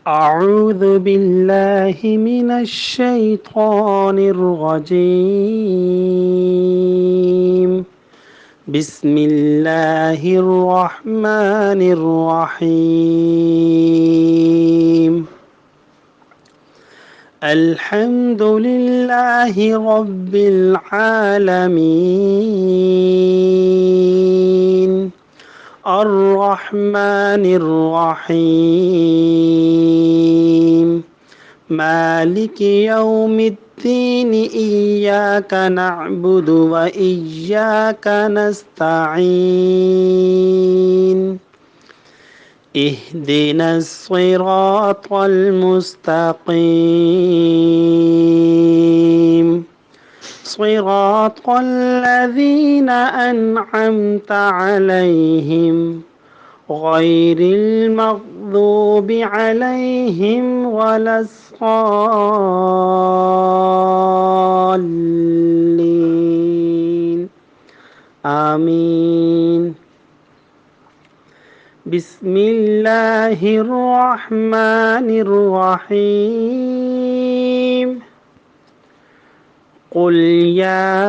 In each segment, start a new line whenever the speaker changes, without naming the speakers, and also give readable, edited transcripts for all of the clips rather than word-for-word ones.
أعوذ بالله من الشيطان الرجيم. بسم الله الرحمن الرحيم. الحمد لله رب العالمين الرحمن الرحيم مالك يوم الدين إياك نعبد وإياك نستعين اهدنا الصراط المستقيم صراط الذين أنعمت عليهم غير المغضوب عليهم ولا الضالين آمين. بسم الله الرحمن الرحيم. قل يا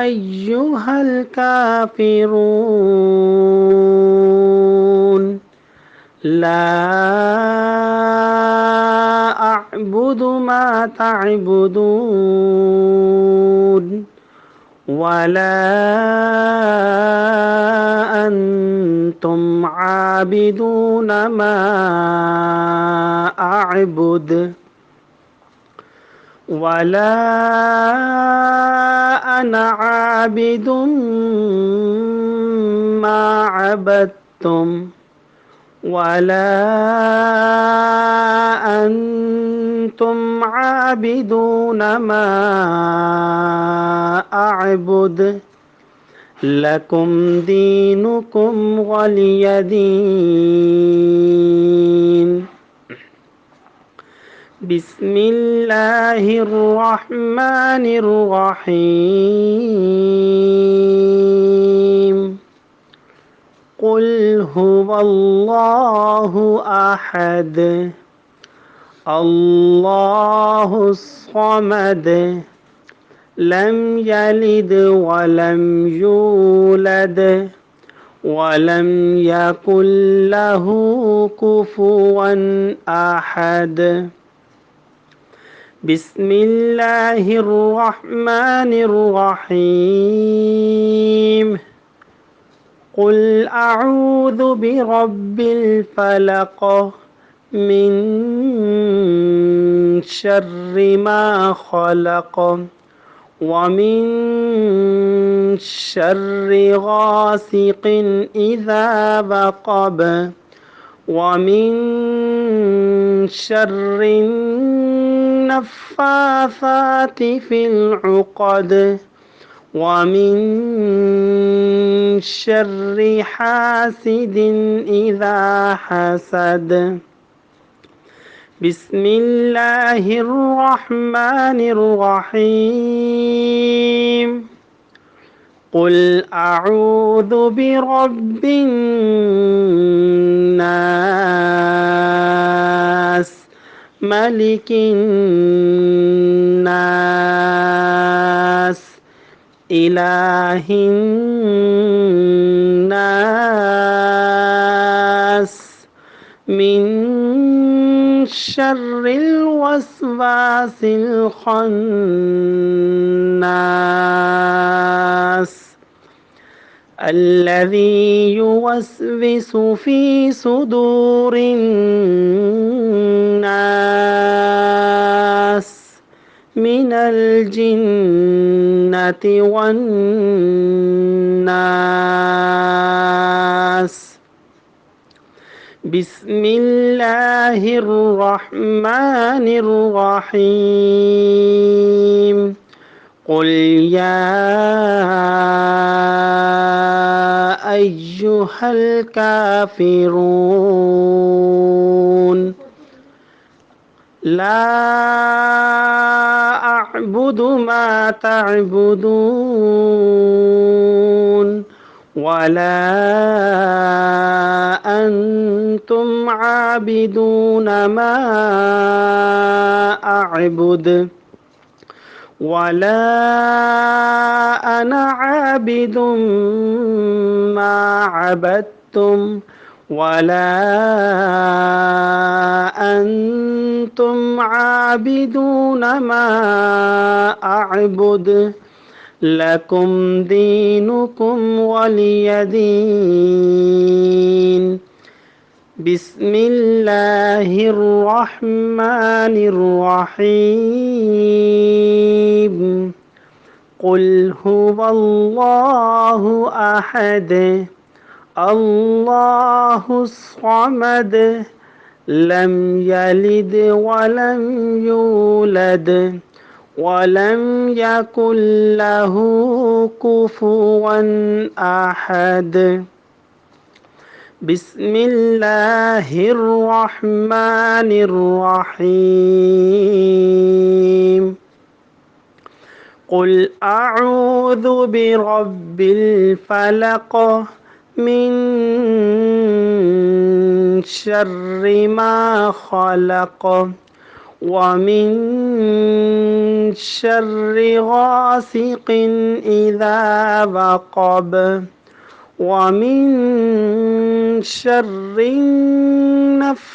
أيها الكافرون لا أعبد ما تعبدون ولا أنتم عابدون ما أعبد ولا أنا عابد ما عبدتم ولا أنتم عابدون ما أعبد لكم دينكم ولي دين. بسم الله الرحمن الرحيم. قل هو الله أحد الله الصمد لم يلد ولم يولد ولم يكن له كفوا أحد. بسم الله الرحمن الرحيم. قل أعوذ برب الفلق من شر ما خلق ومن شر غاسق إذا وقب ومن شر النفاثات في العقد ومن شر حاسد إذا حسد. بسم الله الرحمن الرحيم. قل أعوذ برب الناس ملك الناس إله الناس من شر الوسواس الخناس الذي يوسوس في صدور الناس من الجنة والناس. بسم الله الرحمن الرحيم. قل يا أيها الكافرون لا أعبد ما تعبدون ولا أنتم أنتم عابدون ما أعبد ولا أنا عابد ما عبدتم ولا أنتم عابدون ما أعبد لكم دينكم ولي دين. بسم الله الرحمن الرحيم. قل هو الله أحد الله الصمد لم يلد ولم يولد ولم يكن له كفوا أحد. بسم الله الرحمن الرحيم. قل أعوذ برب الفلق من شر ما خلق ومن شر غاسق إذا وقب ومن شر النفاثات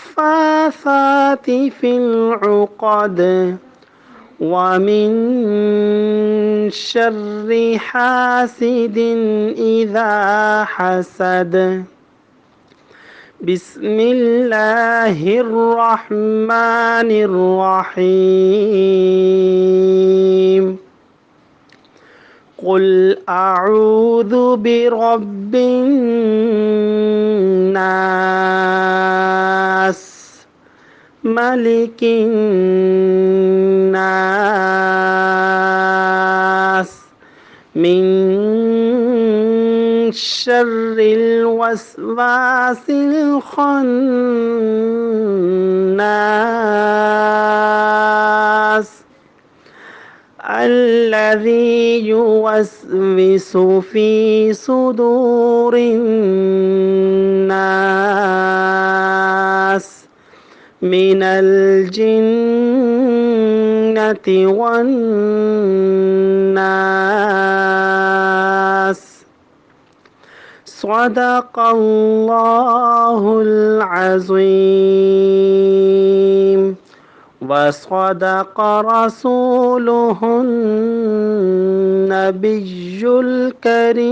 في العقد ومن شر حاسد إذا حسد. بسم الله الرحمن الرحيم. قل أعوذ برب الناس ملك الناس من شر الوسواس الخناس الذي يوسوس في صدور الناس من الجنة والناس. صدق الله العظيم وصدق رسوله النبي الكريم.